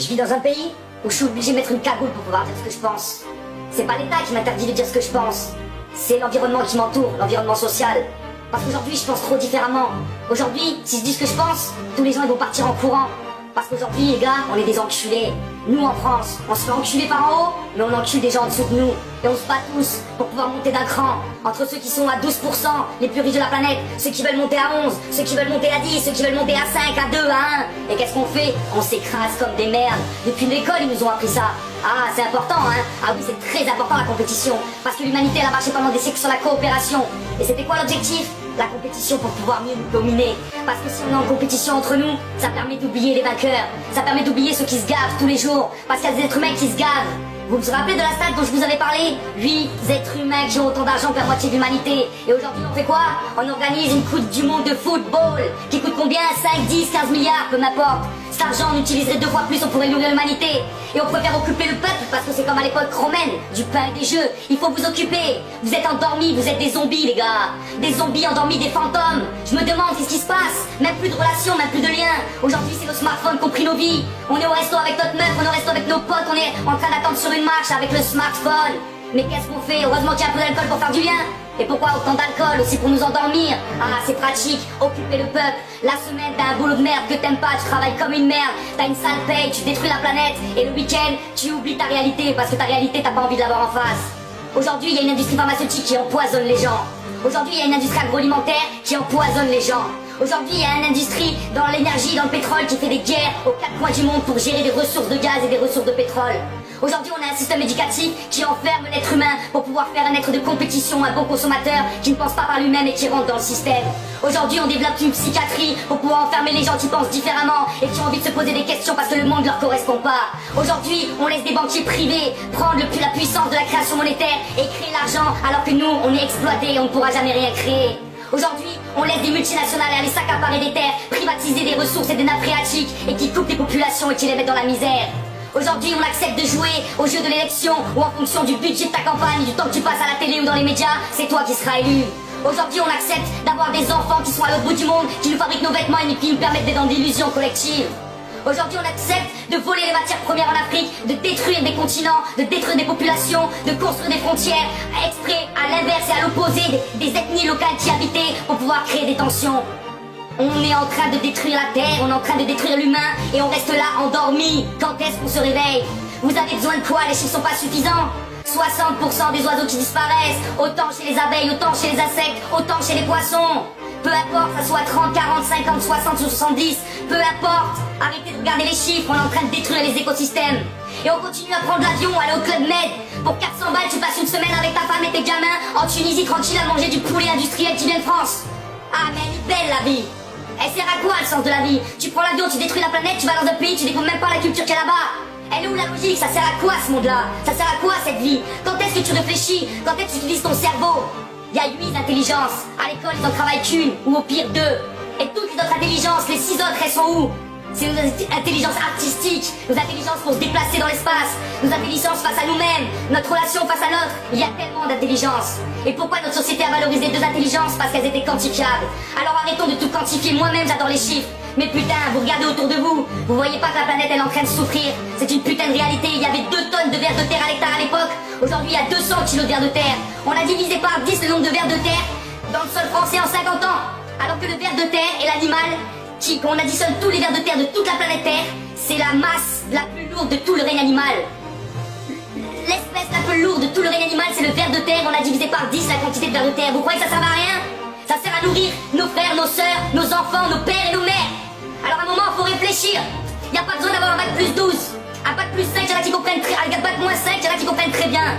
Je vis dans un pays où je suis obligé de mettre une cagoule pour pouvoir dire ce que je pense. C'est pas l'État qui m'interdit de dire ce que je pense. C'est l'environnement qui m'entoure, l'environnement social. Parce qu'aujourd'hui, je pense trop différemment. Aujourd'hui, si je dis ce que je pense, tous les gens ils vont partir en courant. Parce qu'aujourd'hui, les gars, on est des enculés. Nous, en France, on se fait enculer par en haut, mais on encule des gens en dessous de nous. Et on se bat tous pour pouvoir monter d'un cran. Entre ceux qui sont à 12%, les plus riches de la planète, ceux qui veulent monter à 11, ceux qui veulent monter à 10, ceux qui veulent monter à 5, à 2, à 1. Et qu'est-ce qu'on fait? On s'écrase comme des merdes. Depuis l'école, ils nous ont appris ça. Ah, c'est important, hein? Ah oui, c'est très important la compétition. Parce que l'humanité, elle a marché pendant des siècles sur la coopération. Et c'était quoi l'objectif? La compétition pour pouvoir mieux nous dominer. Parce que si on est en compétition entre nous, ça permet d'oublier les vainqueurs. Ça permet d'oublier ceux qui se gavent tous les jours. Parce qu'il y a des êtres humains qui se gavent. Vous vous rappelez de la stat dont je vous avais parlé? 8 êtres humains qui ont autant d'argent que la moitié de l'humanité. Et aujourd'hui, on fait quoi? On organise une Coupe du Monde de football qui coûte combien? 5, 10, 15 milliards, peu m'importe. Cet argent, on utiliserait 2 fois plus, on pourrait nourrir l'humanité. Et on préfère occuper le peuple parce que c'est comme à l'époque romaine, du pain et des jeux. Il faut vous occuper. Vous êtes endormis, vous êtes des zombies, les gars. Des zombies endormis, des fantômes. Je me demande qu'est-ce qui se passe. Même plus de relations, même plus de liens. Aujourd'hui, c'est nos smartphones qui ont pris nos vies. On est au resto avec notre meuf, on est au resto avec nos potes, on est en train d'attendre sur une marche avec le smartphone. Mais qu'est-ce qu'on fait? Heureusement qu'il y a un peu d'alcool pour faire du lien. Et pourquoi autant d'alcool? Aussi pour nous endormir. Ah, c'est pratique, occuper le peuple. La semaine, t'as un boulot de merde que t'aimes pas, tu travailles comme une merde. T'as une sale paye, tu détruis la planète. Et le week-end, tu oublies ta réalité parce que ta réalité, t'as pas envie de l'avoir en face. Aujourd'hui, il y a une industrie pharmaceutique qui empoisonne les gens. Aujourd'hui, il y a une industrie agroalimentaire qui empoisonne les gens. Aujourd'hui, il y a une industrie dans l'énergie, dans le pétrole qui fait des guerres aux 4 coins du monde pour gérer des ressources de gaz et des ressources de pétrole. Aujourd'hui, on a un système éducatif qui enferme l'être humain pour pouvoir faire un être de compétition, un bon consommateur qui ne pense pas par lui-même et qui rentre dans le système. Aujourd'hui, on développe une psychiatrie pour pouvoir enfermer les gens qui pensent différemment et qui ont envie de se poser des questions parce que le monde ne leur correspond pas. Aujourd'hui, on laisse des banquiers privés prendre la puissance de la création monétaire et créer l'argent alors que nous, on est exploités et on ne pourra jamais rien créer. Aujourd'hui, on laisse des multinationales aller s'accaparer des terres, privatiser des ressources et des nappes phréatiques et qui coupent les populations et qui les mettent dans la misère. Aujourd'hui, on accepte de jouer au jeu de l'élection où en fonction du budget de ta campagne, du temps que tu passes à la télé ou dans les médias, c'est toi qui seras élu. Aujourd'hui, on accepte d'avoir des enfants qui sont à l'autre bout du monde, qui nous fabriquent nos vêtements et qui nous permettent d'être dans des illusions collectives. Aujourd'hui, on accepte de voler les matières premières en Afrique, de détruire des continents, de détruire des populations, de construire des frontières, exprès à l'inverse et à l'opposé des ethnies locales qui habitaient pour pouvoir créer des tensions. On est en train de détruire la Terre, on est en train de détruire l'humain et on reste là endormi. Quand est-ce qu'on se réveille? Vous avez besoin de quoi? Les chiffres sont pas suffisants. 60% des oiseaux qui disparaissent, autant chez les abeilles, autant chez les insectes, autant chez les poissons. Peu importe, ça soit 30, 40, 50, 60 ou 70, peu importe. Arrêtez de regarder les chiffres, on est en train de détruire les écosystèmes. Et on continue à prendre l'avion, aller au Club Med. Pour 400 balles, tu passes une semaine avec ta femme et tes gamins en Tunisie tranquille à manger du poulet industriel qui vient de France. Ah mais elle est belle la vie. Elle sert à quoi le sens de la vie? Tu prends l'avion, tu détruis la planète, tu vas dans un pays, tu découvres même pas la culture qu'il y a là-bas. Elle est où la logique? Ça sert à quoi ce monde-là? Ça sert à quoi cette vie? Quand est-ce que tu réfléchis? Quand est-ce que tu utilises ton cerveau? Il y a 8 intelligences. À l'école, ils en travaillent qu'une, ou au pire 2. Et toutes les autres intelligences, les 6 autres, elles sont où? C'est nos intelligences artistiques, nos intelligences pour se déplacer dans l'espace, nos intelligences face à nous-mêmes, notre relation face à l'autre. Il y a tellement d'intelligence. Et pourquoi notre société a valorisé 2 intelligences? Parce qu'elles étaient quantifiables. Alors arrêtons de tout quantifier. Moi-même, j'adore les chiffres. Mais putain, vous regardez autour de vous, vous voyez pas que la planète elle est en train de souffrir. C'est une putain de réalité. Il y avait 2 tonnes de vers de terre à l'hectare à l'époque. Aujourd'hui, il y a 200 kilos de vers de terre. On a divisé par 10 le nombre de vers de terre dans le sol français en 50 ans. Alors que le ver de terre est l'animal qu'on additionne tous les vers de terre de toute la planète Terre, c'est la masse la plus lourde de tout le règne animal. L'espèce la plus lourde de tout le règne animal, c'est le ver de terre. On a divisé par 10 la quantité de vers de terre. Vous croyez que ça sert à rien? Ça sert à nourrir nos frères, nos sœurs, nos enfants, nos pères et nos mères. Alors à un moment, il faut réfléchir. Il n'y a pas besoin d'avoir un bac plus 12. Un bac plus 5, il y en a qui comprennent très bien. Un bac moins 5, il y en a qui comprennent très bien.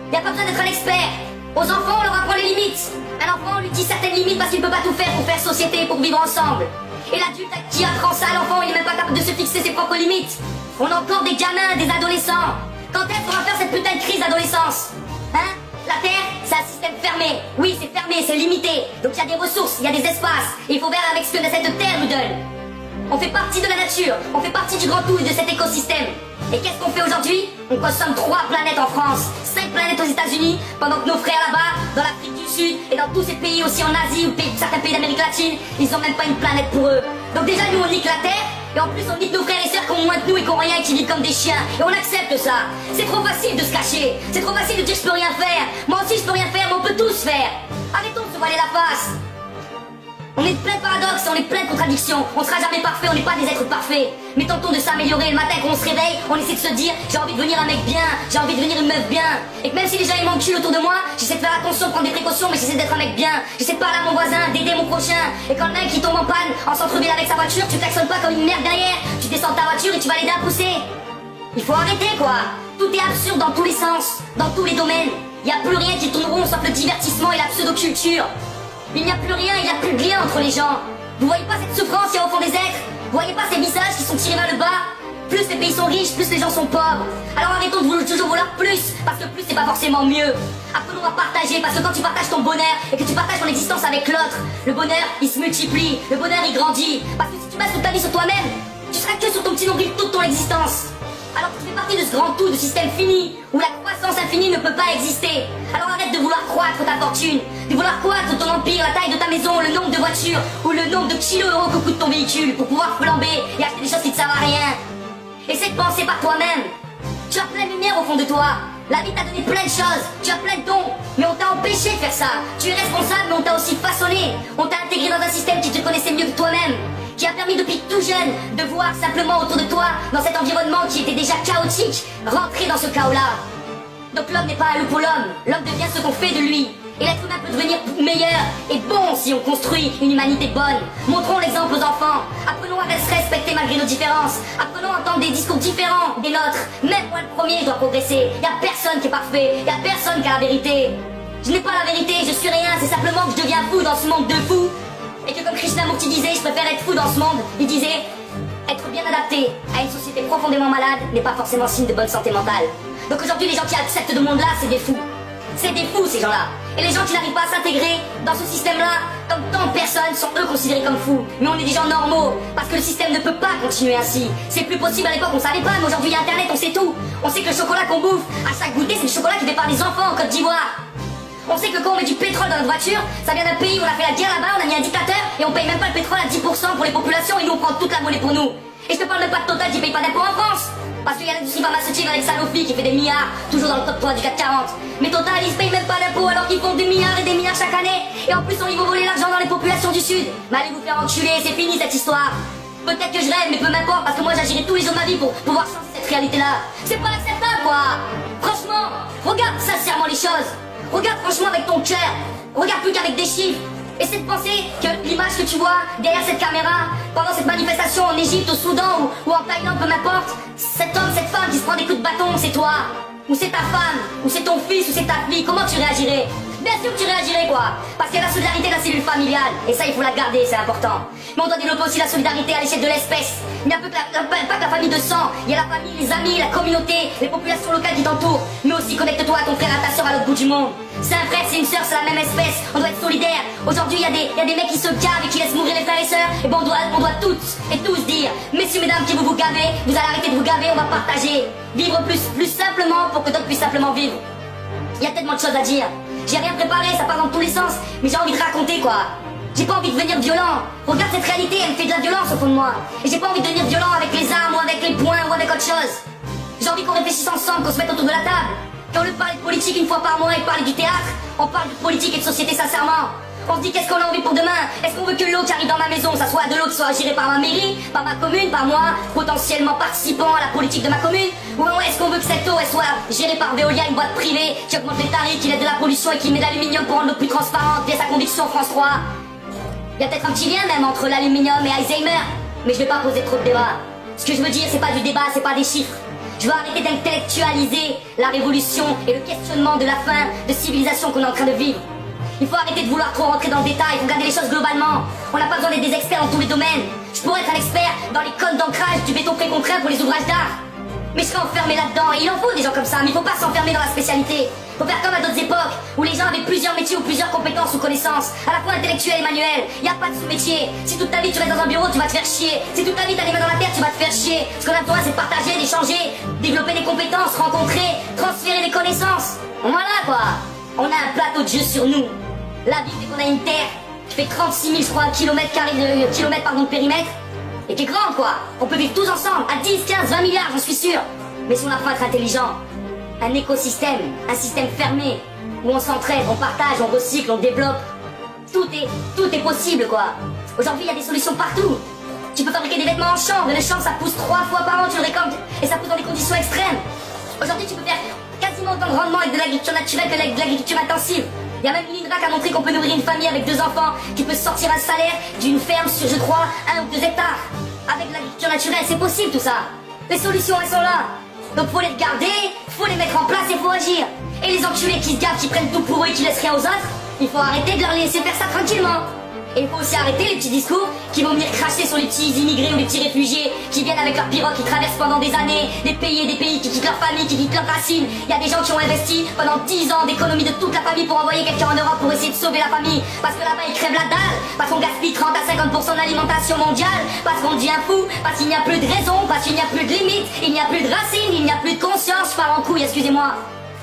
Il n'y a pas besoin d'être un expert. Aux enfants, on leur apprend les limites. Un enfant, on lui dit certaines limites parce qu'il ne peut pas tout faire pour faire société, pour vivre ensemble. Et l'adulte qui apprend ça, l'enfant, il n'est même pas capable de se fixer ses propres limites. On a encore des gamins, des adolescents. Quand est-ce qu'on va faire cette putain de crise d'adolescence? Hein? La Terre, c'est un système fermé. Oui, c'est fermé, c'est limité. Donc il y a des ressources, il y a des espaces. Et il faut faire avec ce que cette Terre nous donne. On fait partie de la nature, on fait partie du grand tout et de cet écosystème. Et qu'est-ce qu'on fait aujourd'hui? On consomme 3 planètes en France, 5 planètes aux États-Unis, pendant que nos frères là-bas, dans l'Afrique du Sud et dans tous ces pays aussi en Asie ou certains pays d'Amérique latine, ils ont même pas une planète pour eux. Donc déjà nous on nique la Terre Et en plus, on dit que nos frères et sœurs qui ont moins que nous et qui ont rien et qui vivent comme des chiens. Et on accepte ça. C'est trop facile de se cacher. C'est trop facile de dire je peux rien faire. Moi aussi je peux rien faire, mais on peut tous faire. Arrêtons de se voiler la face. On est plein de paradoxes, on est plein de contradictions. On sera jamais parfait, on n'est pas des êtres parfaits. Mais tentons de s'améliorer. Le matin quand on se réveille, on essaie de se dire j'ai envie de devenir un mec bien, j'ai envie de devenir une meuf bien. Et que même si les gens ils manquent de cul autour de moi, j'essaie de faire attention, de prendre des précautions, mais j'essaie d'être un mec bien. J'essaie de parler à mon voisin, d'aider mon prochain. Et quand le mec qui tombe en panne en centre-ville avec sa voiture, tu klaxonnes pas comme une merde derrière. Tu descends de ta voiture et tu vas l'aider à pousser. Il faut arrêter quoi. Tout est absurde dans tous les sens, dans tous les domaines. Il n'y a plus rien qui tourne rond sauf le divertissement et la pseudo-culture. Il n'y a plus rien, il n'y a plus de lien entre les gens. Vous voyez pas cette souffrance qu'il y a au fond des êtres? Vous voyez pas ces visages qui sont tirés vers le bas? Plus les pays sont riches, plus les gens sont pauvres. Alors arrêtons de toujours vouloir plus, parce que plus c'est pas forcément mieux. Apprenons à partager, parce que quand tu partages ton bonheur et que tu partages ton existence avec l'autre, le bonheur il se multiplie, le bonheur il grandit. Parce que si tu bases toute ta vie sur toi-même, tu seras que sur ton petit nombril toute ton existence. Alors que tu fais partie de ce grand tout, de système fini, où la croissance infinie ne peut pas exister. Alors arrête de vouloir croître ta fortune, de vouloir croître ton empire, la taille de ta maison, le nombre de voitures, ou le nombre de kilos que coûte ton véhicule, pour pouvoir flamber et acheter des choses qui ne servent à rien. Essaie de penser par toi-même. Tu as plein de lumière au fond de toi. La vie t'a donné plein de choses, tu as plein de dons, mais on t'a empêché de faire ça. Tu es responsable, mais on t'a aussi façonné. On t'a intégré dans un système qui te connaissait mieux que toi-même, qui a permis depuis tout jeune de voir simplement autour de toi, dans cet environnement qui était déjà chaotique, rentrer dans ce chaos-là. Donc l'homme n'est pas un loup pour l'homme, l'homme devient ce qu'on fait de lui. Et l'être humain peut devenir meilleur et bon si on construit une humanité bonne. Montrons l'exemple aux enfants. Apprenons à se respecter malgré nos différences. Apprenons à entendre des discours différents des nôtres. Même moi le premier, je dois progresser. Y a personne qui est parfait. Y a personne qui a la vérité. Je n'ai pas la vérité, je suis rien. C'est simplement que je deviens fou dans ce monde de fous. Et que comme Krishnamurti disait, je préfère être fou dans ce monde. Il disait, être bien adapté à une société profondément malade n'est pas forcément signe de bonne santé mentale. Donc aujourd'hui, les gens qui acceptent ce monde-là, c'est des fous. C'est des fous ces gens-là. Et les gens qui n'arrivent pas à s'intégrer dans ce système-là, comme tant de personnes, sont eux considérés comme fous. Mais on est des gens normaux, parce que le système ne peut pas continuer ainsi. C'est plus possible à l'époque, on savait pas, mais aujourd'hui il y a Internet, on sait tout. On sait que le chocolat qu'on bouffe, à chaque goûter, c'est du chocolat qui est fait par des enfants en Côte d'Ivoire. On sait que quand on met du pétrole dans notre voiture, ça vient d'un pays où on a fait la guerre là-bas, on a mis un dictateur, et on paye même pas le pétrole à 10% pour les populations, et nous on prend toute la monnaie pour nous. Et je te parle même pas de Total qui paye pas d'impôts en France. Parce qu'il y a l'industrie pharmaceutique avec Sanofi qui fait des milliards, toujours dans le top 3 du CAC 40. Mais Total, ils se payent même pas d'impôts alors qu'ils font des milliards et des milliards chaque année. Et en plus, on y va voler l'argent dans les populations du Sud. Mais allez vous faire enculer, c'est fini cette histoire. Peut-être que je rêve, mais peu m'importe, parce que moi j'agirai tous les jours de ma vie pour pouvoir changer cette réalité-là. C'est pas acceptable, quoi. Franchement, regarde sincèrement les choses. Regarde franchement avec ton cœur. Regarde plus qu'avec des chiffres. Essaie de penser que l'image que tu vois derrière cette caméra, pendant cette manifestation en Égypte, au Soudan ou en Thaïlande, peu m'importe, cet homme, cette femme qui se prend des coups de bâton, c'est toi. Ou c'est ta femme, ou c'est ton fils, ou c'est ta fille, comment tu réagirais? Bien sûr que tu réagirais quoi. Parce qu'il y a la solidarité de la cellule familiale, et ça il faut la garder, c'est important. Mais on doit développer aussi la solidarité à l'échelle de l'espèce. Il n'y a pas que la famille de sang, il y a la famille, les amis, la communauté, les populations locales qui t'entourent. Mais aussi connecte-toi à ton frère, à ta soeur à l'autre bout du monde. C'est un frère, c'est une soeur, c'est la même espèce, on doit être solidaires. Aujourd'hui il y a des mecs qui se gavent et qui laissent mourir les frères et sœurs. Et bon on doit toutes et tous dire, messieurs, mesdames, qui vous gavez, vous allez arrêter de vous gaver, on va partager. Vivre plus simplement pour que d'autres puissent simplement vivre. Il y a tellement de choses à dire. J'ai rien préparé, ça part dans tous les sens, mais j'ai envie de raconter quoi. J'ai pas envie de devenir violent. Regarde cette réalité, elle me fait de la violence au fond de moi. Et j'ai pas envie de devenir violent avec les armes ou avec les poings ou avec autre chose. J'ai envie qu'on réfléchisse ensemble, qu'on se mette autour de la table. Qu'au lieu de parler de politique une fois par mois et parler du théâtre, on parle de politique et de société sincèrement. On se dit qu'est-ce qu'on a envie pour demain. Est-ce qu'on veut que l'eau qui arrive dans ma maison, ça soit de l'eau qui soit gérée par ma mairie, par ma commune, par moi, potentiellement participant à la politique de ma commune? Ou est-ce qu'on veut que cette eau elle soit gérée par Veolia, une boîte privée qui augmente les tarifs, qui aide de la pollution et qui met de l'aluminium pour rendre l'eau plus transparente via sa conviction France 3? Il y a peut-être un petit lien même entre l'aluminium et Alzheimer, mais je vais pas poser trop de débat. Ce que je veux dire, c'est pas du débat, c'est pas des chiffres. Je veux arrêter d'intellectualiser la révolution et le questionnement de la fin de civilisation qu'on est en train de vivre. Il faut arrêter de vouloir trop rentrer dans le détail, il faut regarder les choses globalement. On n'a pas besoin d'être des experts dans tous les domaines. Je pourrais être un expert dans les codes d'ancrage du béton précontraint pour les ouvrages d'art. Mais je serais enfermé là-dedans, et il en faut des gens comme ça, mais il faut pas s'enfermer dans la spécialité. Faut faire comme à d'autres époques, où les gens avaient plusieurs métiers ou plusieurs compétences ou connaissances, à la fois intellectuelles et manuelles. Y a pas de sous-métier. Si toute ta vie tu restes dans un bureau, tu vas te faire chier. Si toute ta vie t'as les mains dans la terre, tu vas te faire chier. Ce qu'on a besoin, c'est de partager, d'échanger, développer des compétences, rencontrer, transférer des connaissances. Voilà quoi. On a un plateau de jeu sur nous. La vie, c'est qu'on a une terre qui fait 36 000, je crois, kilomètres de périmètre. et qui est grande, quoi. On peut vivre tous ensemble, à 10, 15, 20 milliards, j'en suis sûr. Mais si on apprend à être intelligent, un écosystème, un système fermé, où on s'entraide, on partage, on recycle, on développe, tout est possible, quoi. Aujourd'hui, il y a des solutions partout. Tu peux fabriquer des vêtements en chambre, et le chambre, ça pousse 3 fois par an, tu le récoltes, et ça pousse dans des conditions extrêmes. Aujourd'hui, tu peux faire quasiment autant de rendement avec de l'agriculture naturelle que de l'agriculture intensive. Il y a même l'INRA qui a montré qu'on peut nourrir une famille avec 2 enfants, qui peut sortir un salaire d'une ferme sur, je crois, 1 ou 2 hectares. Avec l'agriculture naturelle, c'est possible tout ça. Les solutions, elles sont là. Donc faut les regarder, faut les mettre en place et faut agir. Et les enculés qui se gavent, qui prennent tout pour eux et qui laissent rien aux autres, il faut arrêter de leur laisser faire ça tranquillement. Et il faut aussi arrêter les petits discours qui vont venir cracher sur les petits immigrés ou les petits réfugiés qui viennent avec leurs pirogues, qui traversent pendant des années des pays et des pays, qui quittent leur famille, qui quittent leurs racines. Il y a des gens qui ont investi pendant 10 ans d'économie de toute la famille pour envoyer quelqu'un en Europe pour essayer de sauver la famille. Parce que là-bas ils crèvent la dalle, parce qu'on gaspille 30 à 50% de l'alimentation mondiale, parce qu'on devient fou, parce qu'il n'y a plus de raison, parce qu'il n'y a plus de limite, il n'y a plus de racines, il n'y a plus de conscience. Je pars en couille, excusez-moi.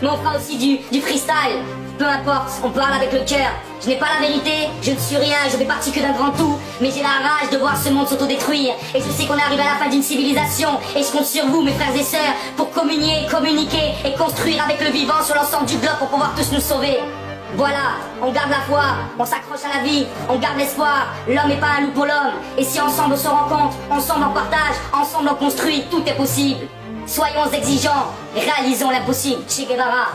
Mais on fera aussi du freestyle. Peu importe, on parle avec le cœur. Je n'ai pas la vérité, je ne suis rien, je fais partie que d'un grand tout. Mais j'ai la rage de voir ce monde s'autodétruire. Et je sais qu'on arrive à la fin d'une civilisation. Et je compte sur vous, mes frères et sœurs, pour communiquer et construire avec le vivant sur l'ensemble du globe pour pouvoir tous nous sauver. Voilà, on garde la foi, on s'accroche à la vie, on garde l'espoir. L'homme n'est pas un loup pour l'homme. Et si ensemble on se rencontre, ensemble on partage, ensemble on construit, tout est possible. Soyons exigeants, réalisons l'impossible. Che Guevara.